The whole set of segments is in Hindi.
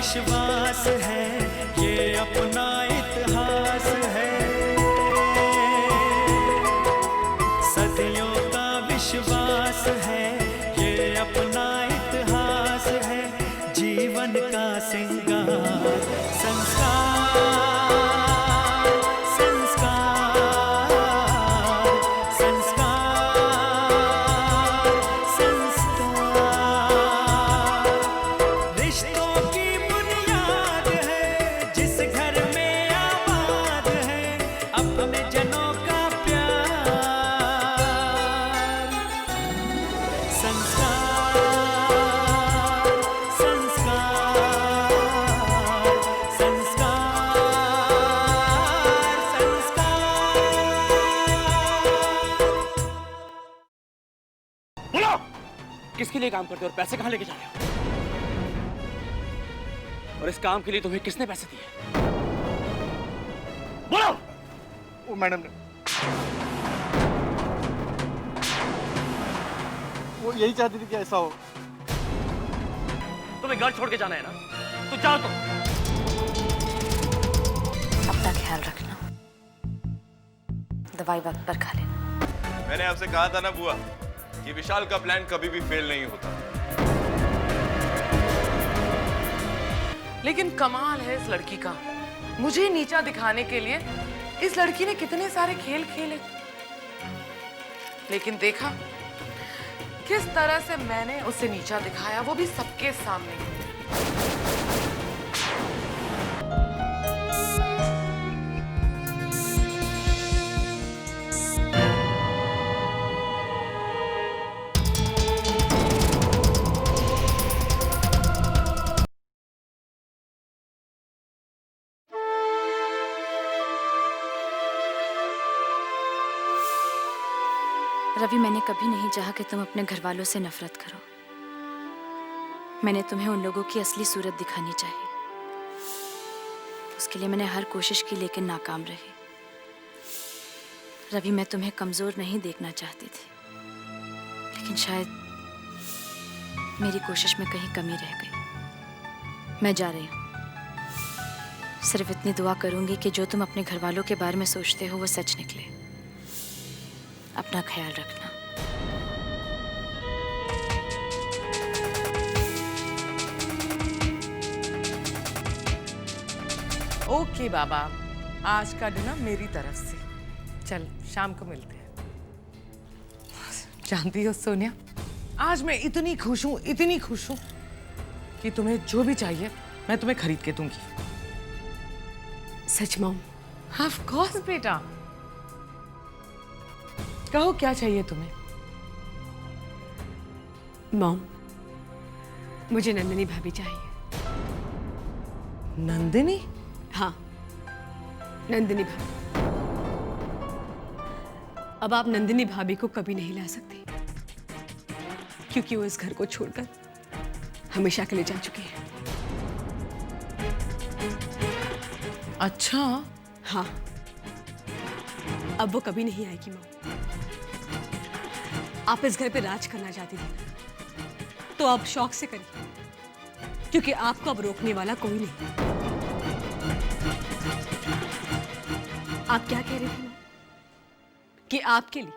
विश्वास है, ये अपना इतिहास है। सदियों का विश्वास है, ये अपना इतिहास है। जीवन का सिंगार संस्कार, संस्कार, संस्कार, संस्कार। रिश्तों की बुनियाद है, जिस घर में आबाद है अपने जनों का प्यार। संस्कार, संस्कार, संस्कार, संस्कार। बोलो, किसके लिए काम करते हो और पैसे कहाँ लेके जा रहे हो? और इस काम के लिए तुम्हें किसने पैसे दिए? बोलो। वो मैडम ने, वो यही चाहती थी कि ऐसा हो। तुम्हें घर छोड़ के जाना है ना, तो जाओ तुम। अपना ख्याल रखना, दवाई वक्त पर खा लेना। मैंने आपसे कहा था ना बुआ कि विशाल का प्लान कभी भी फेल नहीं होता। लेकिन कमाल है इस लड़की का, मुझे नीचा दिखाने के लिए इस लड़की ने कितने सारे खेल खेले, लेकिन देखा किस तरह से मैंने उसे नीचा दिखाया, वो भी सबके सामने। रवि, मैंने कभी नहीं चाहा कि तुम अपने घर वालों से नफरत करो। मैंने तुम्हें उन लोगों की असली सूरत दिखानी चाहिए। उसके लिए मैंने हर कोशिश की, लेकिन नाकाम रही। रवि, मैं तुम्हें कमजोर नहीं देखना चाहती थी, लेकिन शायद मेरी कोशिश में कहीं कमी रह गई। मैं जा रही हूँ। सिर्फ इतनी दुआ करूंगी कि जो तुम अपने घर वालों के बारे में सोचते हो वो सच निकले। अपना ख्याल रखना। ओके बाबा, आज का डिनर मेरी तरफ से। चल, शाम को मिलते हैं। जानती हो सोनिया, आज मैं इतनी खुश हूं, इतनी खुश हूं कि तुम्हें जो भी चाहिए मैं तुम्हें खरीद के दूंगी। सच मॉम? ऑफ कोर्स बेटा। कहो क्या चाहिए तुम्हें? मॉम, मुझे नंदिनी भाभी चाहिए। नंदिनी? हाँ, नंदिनी भाभी। अब आप नंदिनी भाभी को कभी नहीं ला सकते, क्योंकि वो इस घर को छोड़कर हमेशा के लिए जा चुकी है। अच्छा। हाँ, अब वो कभी नहीं आएगी मॉम। आप इस घर पे राज करना चाहती थी, तो आप शौक से करिए, क्योंकि आपको अब रोकने वाला कोई नहीं। आप क्या कह रही थी मॉम? कि आपके लिए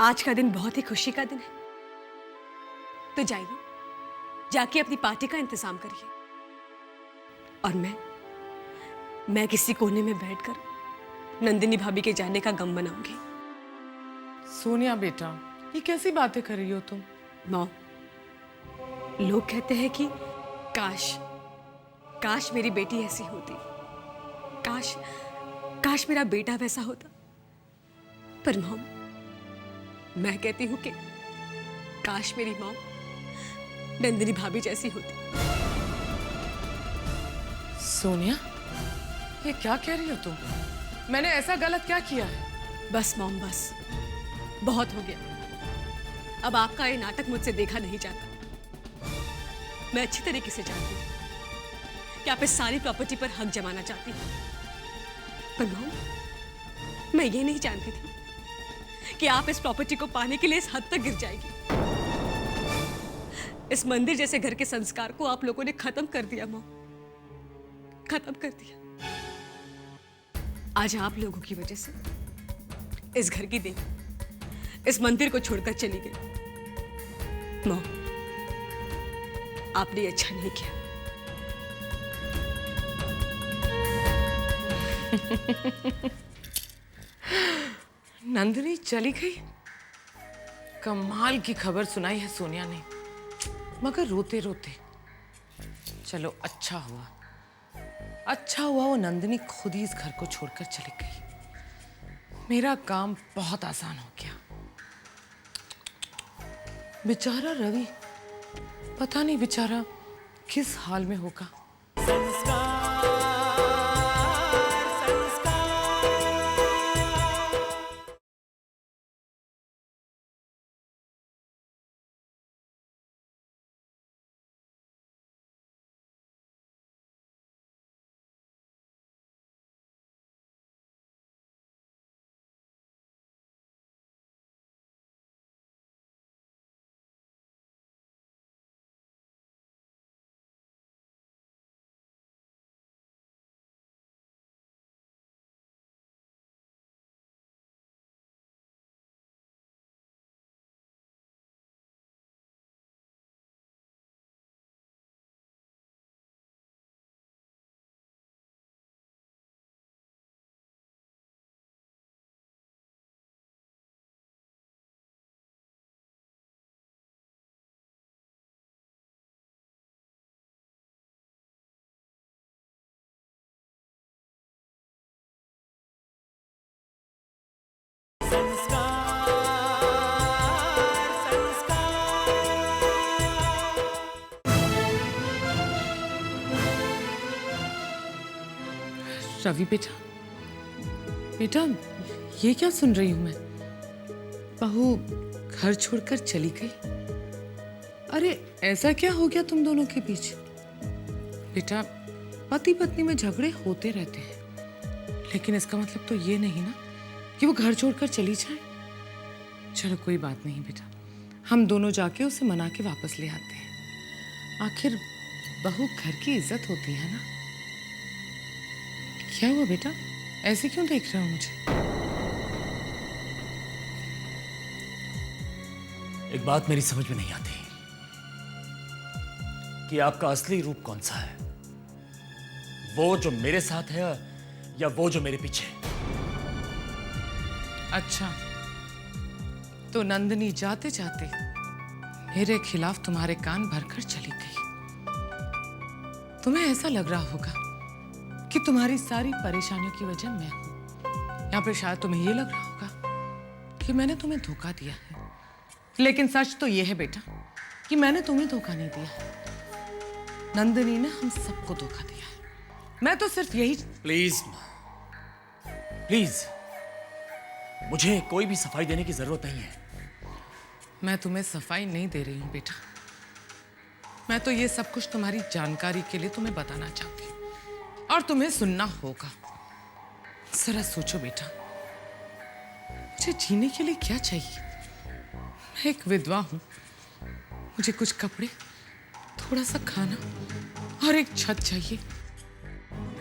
आज का दिन बहुत ही खुशी का दिन है। तो जाइए, जाके अपनी पार्टी का इंतजाम करिए, और मैं किसी कोने में बैठकर नंदिनी भाभी के जाने का गम मनाऊंगी। सोनिया बेटा, ये कैसी बातें कर रही हो तुम? मॉम, लोग कहते हैं कि काश मेरी बेटी ऐसी होती, काश मेरा बेटा वैसा होता। पर मॉम, मैं कहती हूं कि काश मेरी मॉम नंदिनी भाभी जैसी होती। सोनिया, ये क्या कह रही हो तुम? मैंने ऐसा गलत क्या किया है? बस मॉम, बस बहुत हो गया। अब आपका ये नाटक मुझसे देखा नहीं जाता। मैं अच्छी तरीके से जानती हूँ कि आप इस सारी प्रॉपर्टी पर हक जमाना चाहती हैं। पर मॉम, मैं ये नहीं जानती थी कि आप इस प्रॉपर्टी को पाने के लिए इस हद तक गिर जाएगी। इस मंदिर जैसे घर के संस्कार को आप लोगों ने खत्म कर दिया मॉम। खत्म कर दिया। आज आप लोगों की वजह से इस घर की देवी इस मंदिर को छोड़कर चली गई। मॉम, आपने अच्छा नहीं किया। नंदिनी चली गई। कमाल की खबर सुनाई है सोनिया ने, मगर रोते रोते। चलो अच्छा हुआ वो नंदिनी खुद ही इस घर को छोड़कर चली गई। मेरा काम बहुत आसान हो गया। बेचारा रवि, पता नहीं बेचारा किस हाल में होगा। संस्कार संस्कार रवि बेटा, बेटा ये क्या सुन रही हूं मैं? बहू घर छोड़कर चली गई। अरे ऐसा क्या हो गया तुम दोनों के बीच? बेटा पति पत्नी में झगड़े होते रहते हैं, लेकिन इसका मतलब तो ये नहीं ना कि वो घर छोड़कर चली जाए। चलो कोई बात नहीं बेटा, हम दोनों जाके उसे मना के वापस ले आते हैं। आखिर बहू घर की इज्जत होती है ना। क्या हुआ बेटा, ऐसे क्यों देख रहे हो मुझे? एक बात मेरी समझ में नहीं आती कि आपका असली रूप कौन सा है, वो जो मेरे साथ है या वो जो मेरे पीछे। अच्छा, तो नंदिनी जाते जाते मेरे खिलाफ तुम्हारे कान भरकर चली गई। तुम्हें ऐसा लग रहा होगा कि तुम्हारी सारी परेशानियों की वजह मैं हूं, या फिर शायद तुम्हें यह लग रहा होगा कि मैंने तुम्हें धोखा दिया है। लेकिन सच तो यह है बेटा कि मैंने तुम्हें धोखा नहीं दिया है, नंदिनी ने हम सबको धोखा दिया है। मैं तो सिर्फ यही। प्लीज प्लीज, मुझे कोई भी सफाई देने की जरूरत नहीं है। मैं तुम्हें सफाई नहीं दे रही हूं बेटा, मैं तो ये सब कुछ तुम्हारी जानकारी के लिए तुम्हें बताना चाहती हूँ, और तुम्हें सुनना होगा। जरा सोचो बेटा, मुझे जीने के लिए क्या चाहिए? मैं एक विधवा हूं, मुझे कुछ कपड़े, थोड़ा सा खाना और एक छत चाहिए।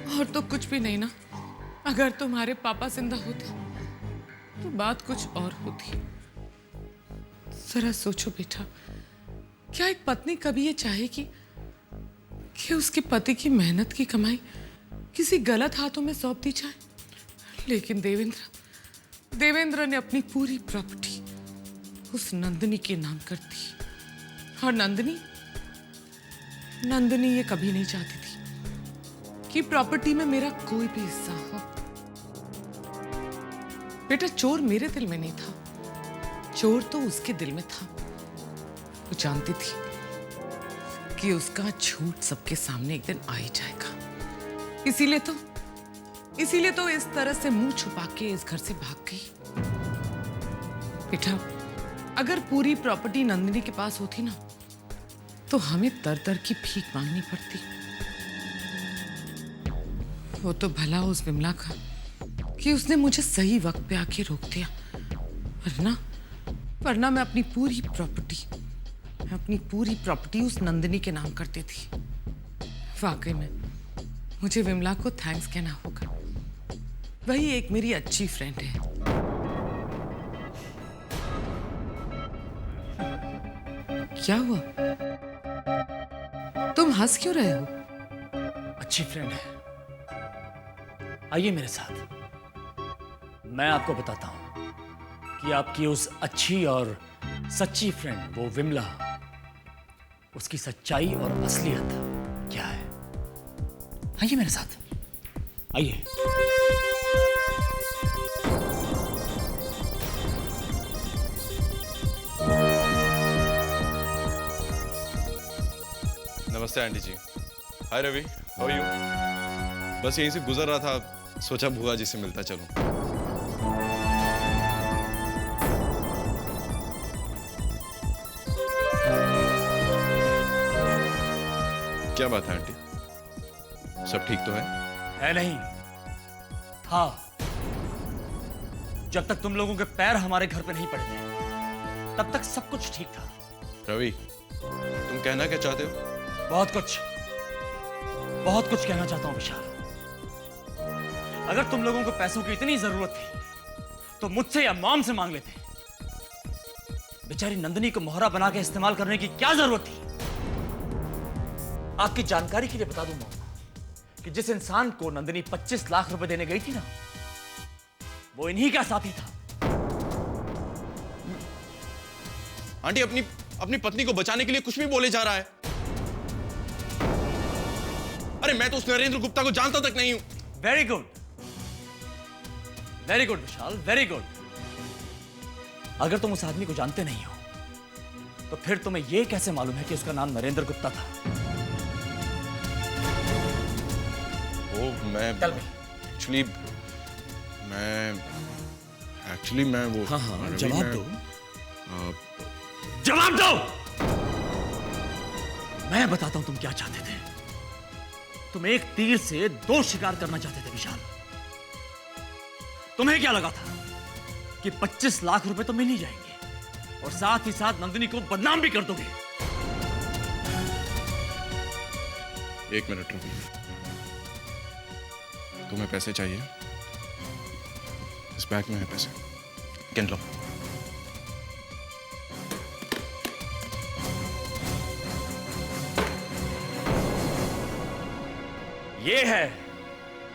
और तो कुछ भी नहीं ना। अगर तुम्हारे पापा जिंदा होते तो बात कुछ और होती। जरा सोचो बेटा, क्या एक पत्नी कभी ये चाहेगी कि उसके पति की मेहनत की कमाई किसी गलत हाथों में सौंप दी जाए? लेकिन देवेंद्र ने अपनी पूरी प्रॉपर्टी उस नंदिनी के नाम कर दी। और नंदिनी ये कभी नहीं चाहती थी कि प्रॉपर्टी में मेरा कोई भी हिस्सा हो। बेटा चोर मेरे दिल में नहीं था, चोर तो उसके दिल में था। वो जानती थी कि उसका झूठ सबके सामने एक दिन आ ही जाएगा। इसीलिए तो इस तरह से मुंह छुपा के इस घर से भाग गई। बेटा अगर पूरी प्रॉपर्टी नंदिनी के पास होती ना, तो हमें दर दर की भीख मांगनी पड़ती। वो तो भला उस विमला का कि उसने मुझे सही वक्त पे आके रोक दिया, वरना मैं अपनी पूरी प्रॉपर्टी उस नंदिनी के नाम करती थी। वाकई में मुझे विमला को थैंक्स कहना होगा। वही एक मेरी अच्छी फ्रेंड है। क्या हुआ? तुम हंस क्यों रहे हो? अच्छी फ्रेंड है। आइए मेरे साथ, मैं आपको बताता हूं कि आपकी उस अच्छी और सच्ची फ्रेंड वो विमला, उसकी सच्चाई और असलियत क्या है। आइए मेरे साथ, आइए। नमस्ते aunty ji. Hi Ravi, how are you? बस यहीं से गुजर रहा था, सोचा बुआ जी से मिलता चलूं। क्या बात है आंटी, सब ठीक तो है नहीं? हाँ, जब तक तुम लोगों के पैर हमारे घर पे नहीं पड़े थे तब तक सब कुछ ठीक था। रवि, तुम कहना क्या चाहते हो? बहुत कुछ कहना चाहता हूं विशाल। अगर तुम लोगों को पैसों की इतनी जरूरत थी तो मुझसे या मॉम से मांग लेते। बेचारी नंदिनी को मोहरा बना के इस्तेमाल करने की क्या जरूरत थी? आपकी जानकारी के लिए बता दूं मॉम कि जिस इंसान को नंदिनी 25 लाख रुपए देने गई थी ना, वो इन्हीं का साथी था। आंटी अपनी पत्नी को बचाने के लिए कुछ भी बोले जा रहा है। अरे मैं तो उस नरेंद्र गुप्ता को जानता तक नहीं हूं। वेरी गुड विशाल, वेरी गुड। अगर तुम उस आदमी को जानते नहीं हो तो फिर तुम्हें यह कैसे मालूम है कि उसका नाम नरेंद्र गुप्ता था? वो मैं एक्चुअली मैं वो रवि, जवाब दो। जवाब दो। मैं बताता हूं तुम क्या चाहते थे। तुम एक तीर से दो शिकार करना चाहते थे विशाल। तुम्हें क्या लगा था कि 25 लाख रुपए तो मिल ही जाएंगे और साथ ही साथ नंदिनी को बदनाम भी कर दोगे। एक मिनट रवि, तुम्हें पैसे चाहिए? इस बैग में है पैसे, गिन लो। ये है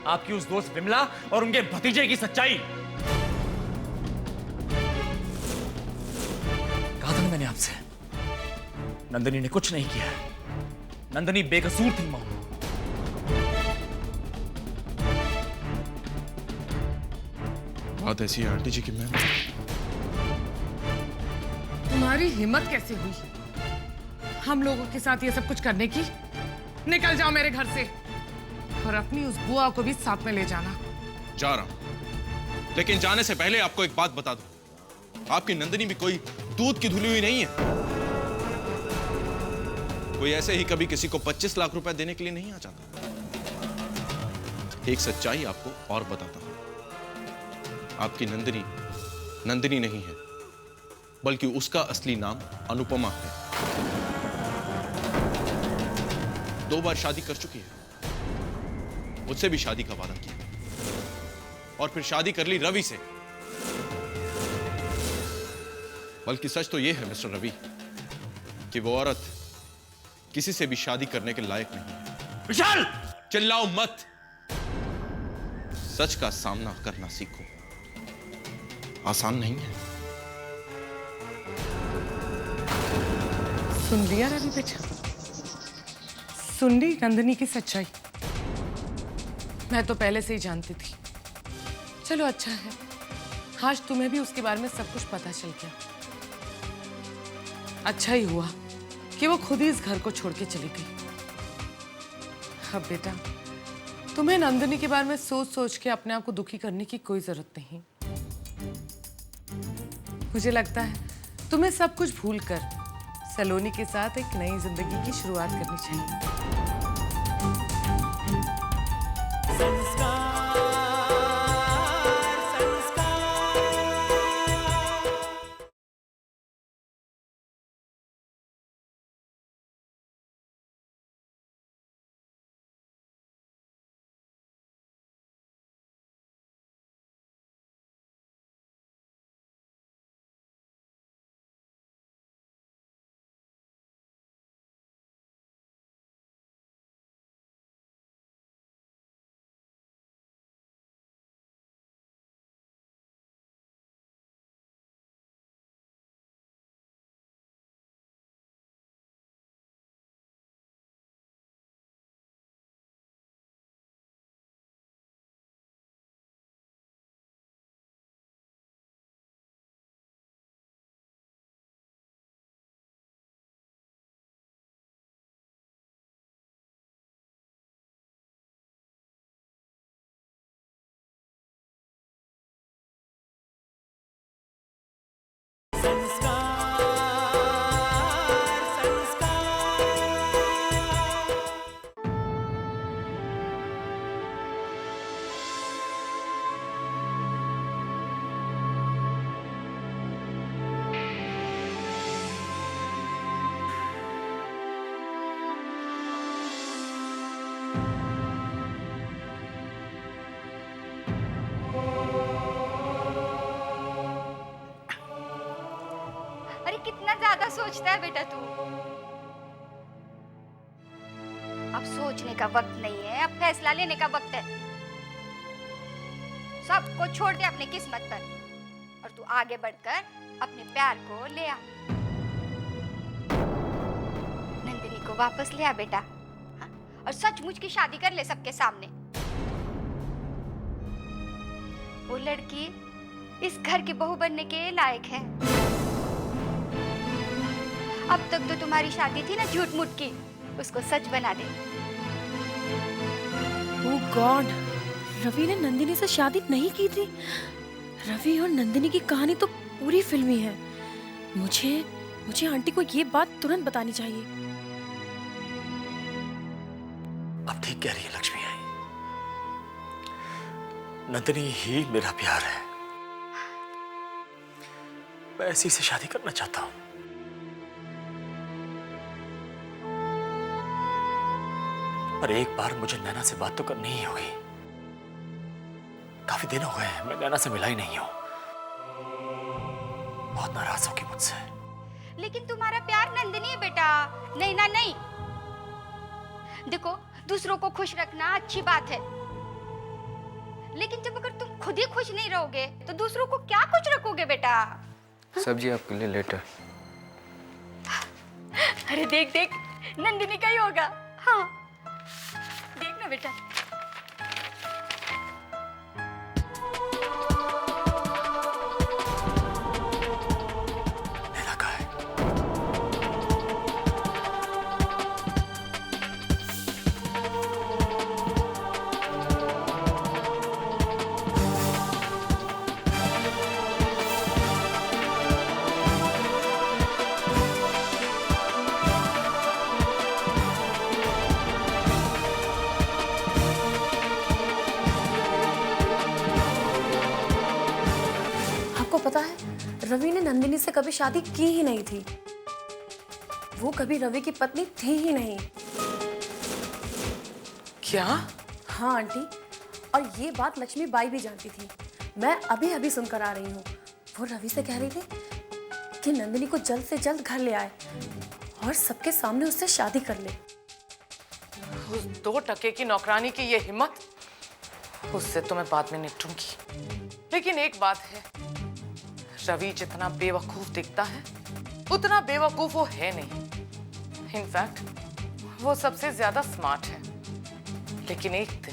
आपकी उस दोस्त विमला और उनके भतीजे की सच्चाई। कहा था ना मैंने आपसे, नंदिनी ने कुछ नहीं किया है। नंदिनी बेकसूर थी मॉम। बात ऐसी है आंटी जी कि मैं तुम्हारी हिम्मत कैसे हुई हम लोगों के साथ ये सब कुछ करने की? निकल जाओ मेरे घर से और अपनी उस बुआ को भी साथ में ले जाना। जा रहा हूं, लेकिन जाने से पहले आपको एक बात बता दूं, आपकी नंदिनी भी कोई दूध की धुली हुई नहीं है। कोई ऐसे ही कभी किसी को 25 लाख रुपए देने के लिए नहीं आ जाता। एक सच्चाई आपको और बताता हूं, आपकी नंदिनी नंदिनी नहीं है, बल्कि उसका असली नाम अनुपमा है। 2 बार शादी कर चुकी है, मुझसे भी शादी का वादा किया और फिर शादी कर ली रवि से। बल्कि सच तो यह है मिस्टर रवि कि वो औरत किसी से भी शादी करने के लायक नहीं है। विशाल, चिल्लाओ मत। सच का सामना करना सीखो, आसान नहीं है। सुन लिया रवि बेटा, सुन ली नंदिनी की सच्चाई। मैं तो पहले से ही जानती थी। चलो अच्छा है, आज तुम्हें भी उसके बारे में सब कुछ पता चल गया। अच्छा ही हुआ कि वो खुद ही इस घर को छोड़ के चली गई। अब बेटा, तुम्हें नंदिनी के बारे में सोच सोच के अपने आप को दुखी करने की कोई जरूरत नहीं। मुझे लगता है तुम्हें सब कुछ भूलकर सलोनी के साथ एक नई जिंदगी की शुरुआत करनी चाहिए। संस्कार संस्कार अरे कितना ज्यादा सोचता है बेटा तू। अब सोचने का वक्त नहीं है, अब फैसला लेने का वक्त है। सबको छोड़ दे अपनी किस्मत पर और तू आगे बढ़कर अपने प्यार को ले आ। नंदिनी को वापस ले आ बेटा, हाँ? और सचमुच की शादी कर ले सबके सामने। वो लड़की इस घर की बहू बनने के लायक है। अब तक तो तुम्हारी शादी थी ना झूठ मूठ की, उसको सच बना दे। ओह गॉड, रवि ने नंदिनी से शादी नहीं की थी। रवि और नंदिनी की कहानी तो पूरी फिल्मी है। मुझे आंटी को ये बात तुरंत बतानी चाहिए। अब ठीक कह रही है लक्ष्मी आई। नंदिनी ही मेरा प्यार है। मैं ऐसी से शादी करना चाहता हूं। पर एक बार मुझे नैना से बात तो करनी ही होगी। काफी दिन हो गए हैं मैं नैना से मिला ही नहीं हूं। बहुत नाराज होगी मुझसे। लेकिन तुम्हारा प्यार नंदिनी है बेटा, नैना नहीं। देखो, दूसरों को खुश रखना अच्छी बात है, लेकिन जब अगर तुम खुद ही खुश नहीं रहोगे तो दूसरों को क्या खुश रखोगे बेटा? सब्जी आपके लिए लेटर। अरे देख देख, नंदिनी का ही होगा। हाँ देखना बेटा। नैना का है। आपको पता है, रवि ने नंदिनी से कभी शादी की ही नहीं थी। वो कभी रवि की पत्नी थी ही नहीं। क्या? हाँ आंटी, और ये बात लक्ष्मी बाई भी जानती थी। मैं अभी अभी सुनकर आ रही हूँ। वो रवि से कह रही थी कि नंदिनी को जल्द से जल्द घर ले आए और सबके सामने उससे शादी कर ले। उस 2 टके की नौकरानी की ये हिम्मत, उससे तो मैं बाद में निपटूंगी। लेकिन एक बात है, रवि जितना बेवकूफ दिखता है उतना बेवकूफ वो है नहीं। इनफैक्ट वो सबसे ज्यादा स्मार्ट है। लेकिन एक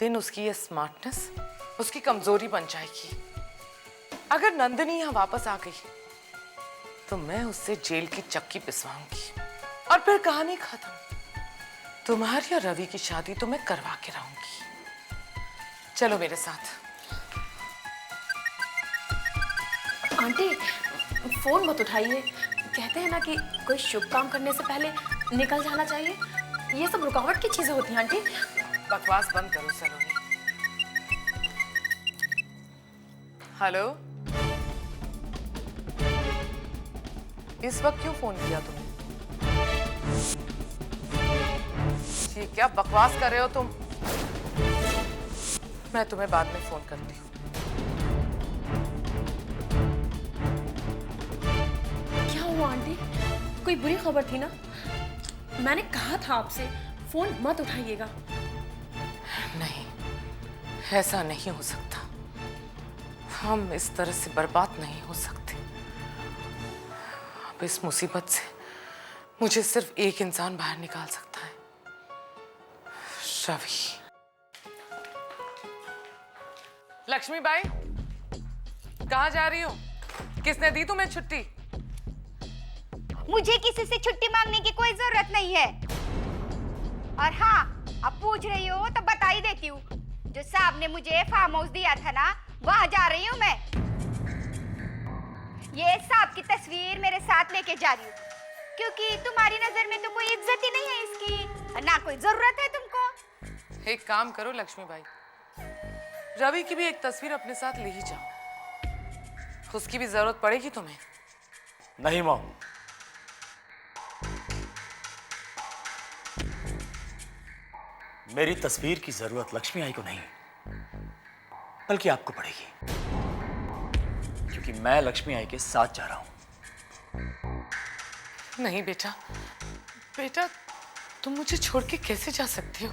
दिन उसकी ये स्मार्टनेस उसकी कमजोरी बन जाएगी। अगर नंदिनी यहाँ वापस आ गई तो मैं उससे जेल की चक्की पिसवाऊंगी और फिर कहानी खत्म। तुम्हारी और रवि की शादी तो मैं करवा के रहूंगी। चलो मेरे साथ। आंटी, फोन मत उठाइए। कहते हैं ना कि कोई शुभ काम करने से पहले निकल जाना चाहिए। ये सब रुकावट की चीजें होती हैं आंटी। बकवास बंद करो सलोनी। हेलो, इस वक्त क्यों फोन किया तुमने? ये क्या बकवास कर रहे हो तुम? मैं तुम्हें बाद में फोन करती हूँ। क्या हुआ आंटी? कोई बुरी खबर थी ना? मैंने कहा था आपसे फोन मत उठाइएगा। नहीं, ऐसा नहीं हो सकता। हम इस तरह से बर्बाद नहीं हो सकते। अब इस मुसीबत से मुझे सिर्फ एक इंसान बाहर निकाल सकता है, रवि। लक्ष्मी बाई, कहाँ जा रही हो? किसने दी तुम्हें छुट्टी? मुझे किसी से छुट्टी मांगने की कोई जरूरत नहीं है। और हाँ, अब पूछ रही हो तो बता ही देती हूँ। जो साहब ने मुझे फार्म हाउस दिया था ना, वहां जा रही हूँ मैं। ये सांप की तस्वीर मेरे साथ लेके जा रही हूँ, क्योंकि तुम्हारी नजर में तो कोई इज्जत ही नहीं है इसकी, ना कोई जरूरत है तुमको। एक काम करो लक्ष्मीबाई, रवि की भी एक तस्वीर अपने साथ ले ही जाओ, उसकी भी जरूरत पड़ेगी तुम्हें। नहीं मॉम, मेरी तस्वीर की जरूरत लक्ष्मी आई को नहीं, बल्कि आपको पड़ेगी, क्योंकि मैं लक्ष्मी आई के साथ जा रहा हूं। नहीं बेटा, बेटा तुम मुझे छोड़ के कैसे जा सकते हो?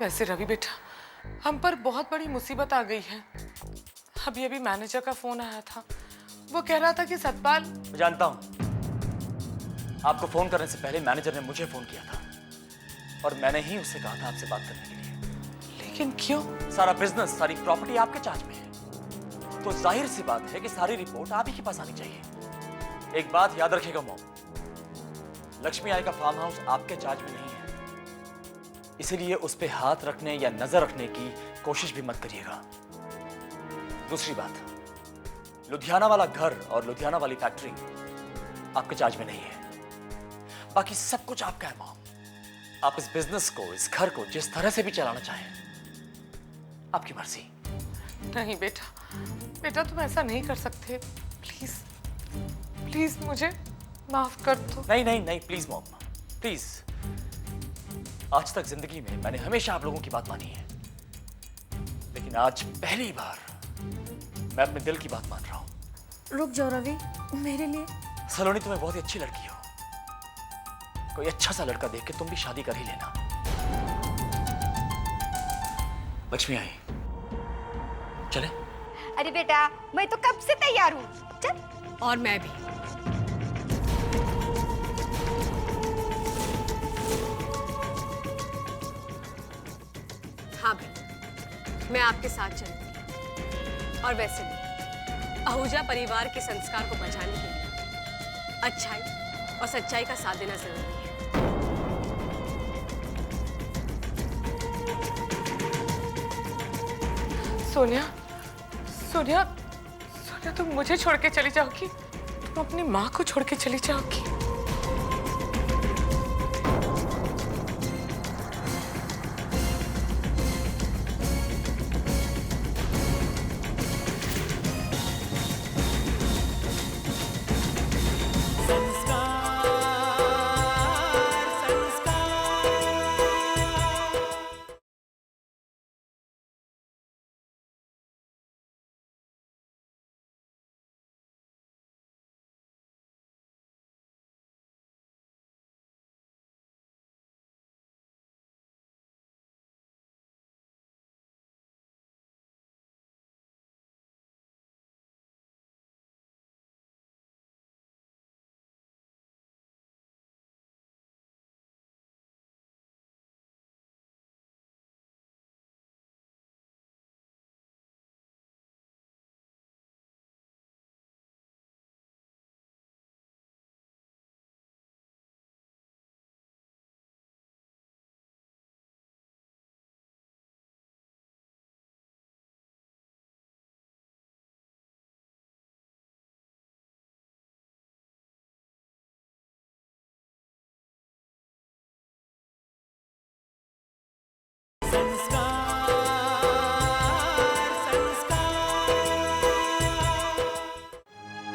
वैसे रवि बेटा, हम पर बहुत बड़ी मुसीबत आ गई है। अभी अभी मैनेजर का फोन आया था, वो कह रहा था कि सतपाल। मैं जानता हूं, आपको फोन करने से पहले मैनेजर ने मुझे फोन किया था और मैंने ही उससे कहा था आपसे बात करने के लिए। लेकिन क्यों? सारा बिजनेस, सारी प्रॉपर्टी आपके चार्ज में है, तो जाहिर सी बात है कि सारी रिपोर्ट आप ही के पास आनी चाहिए। एक बात याद रखिएगा मॉम, लक्ष्मी आई का फार्म हाउस आपके चार्ज में नहीं है, इसीलिए उस पे हाथ रखने या नजर रखने की कोशिश भी मत करिएगा। दूसरी बात, लुधियाना वाला घर और लुधियाना वाली फैक्ट्री आपके चार्ज में नहीं है, बाकी सब कुछ आपका है मॉम। आप इस बिजनेस को, इस घर को जिस तरह से भी चलाना चाहें, आपकी मर्जी। नहीं बेटा, बेटा तुम ऐसा नहीं कर सकते, प्लीज प्लीज मुझे माफ कर दो। नहीं नहीं नहीं, प्लीज मॉम, प्लीज। आज तक जिंदगी में मैंने हमेशा आप लोगों की बात मानी है, लेकिन आज पहली बार मैं अपने दिल की बात मान रहा हूं। रुक जाओ रवि, मेरे लिए। सलोनी, तुम्हें बहुत ही अच्छी लड़की हो, कोई अच्छा सा लड़का देख के तुम भी शादी कर ही लेना। लक्ष्मी आई, चले? अरे बेटा, मैं तो कब से तैयार हूँ, चल। और मैं भी। हाँ भाई, मैं आपके साथ चलूंगी। और वैसे भी आहूजा परिवार के संस्कार को बचाने के लिए अच्छाई और सच्चाई का साथ देना जरूरी है। सोनिया, सोनिया, सोनिया तुम मुझे छोड़ के चली जाओगी? तुम अपनी माँ को छोड़ के चली जाओगी?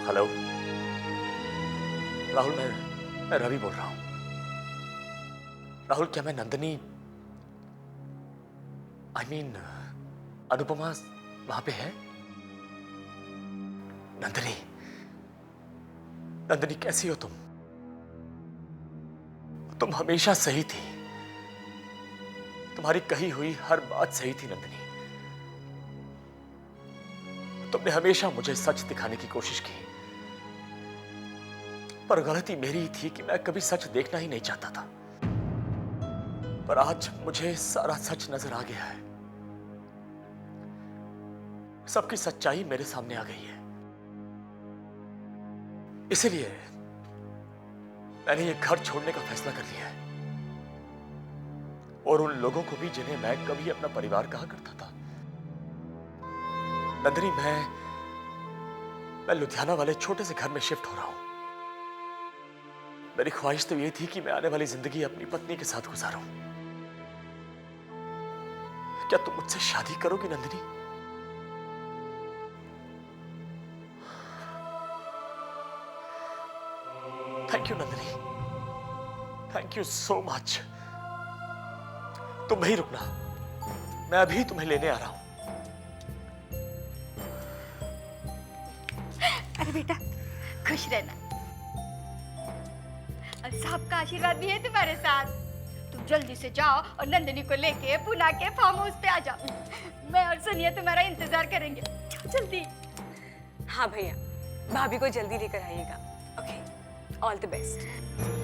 हेलो राहुल, मैं रवि बोल रहा हूं। राहुल, क्या मैं नंदिनी, आई मीन अनुपमा वहां पे है? नंदिनी, नंदिनी कैसी हो तुम? तुम हमेशा सही थी, तुम्हारी कही हुई हर बात सही थी नंदिनी। तुमने हमेशा मुझे सच दिखाने की कोशिश की, पर गलती मेरी ही थी कि मैं कभी सच देखना ही नहीं चाहता था। पर आज मुझे सारा सच नजर आ गया है, सबकी सच्चाई मेरे सामने आ गई है। इसीलिए मैंने ये घर छोड़ने का फैसला कर लिया है, और उन लोगों को भी जिन्हें मैं कभी अपना परिवार कहा करता था। नंदिनी, मैं लुधियाना वाले छोटे से घर में शिफ्ट हो रहा हूं। मेरी ख्वाहिश तो ये थी कि मैं आने वाली जिंदगी अपनी पत्नी के साथ गुजारूं। क्या तुम मुझसे शादी करोगी Nandini? Thank you Nandini, thank you so much. तुम नहीं रुकना, मैं अभी तुम्हें लेने आ रहा हूं। अरे बेटा, खुश रहना। और साहब का आशीर्वाद भी है तुम्हारे साथ। तुम जल्दी से जाओ और नंदिनी को लेके पुणे के फार्म हाउस पे आ जाओ। मैं और सोनिया तुम्हारा इंतजार करेंगे। जाओ जल्दी। हाँ भैया, भाभी को जल्दी लेकर आइएगा। Okay, all the best.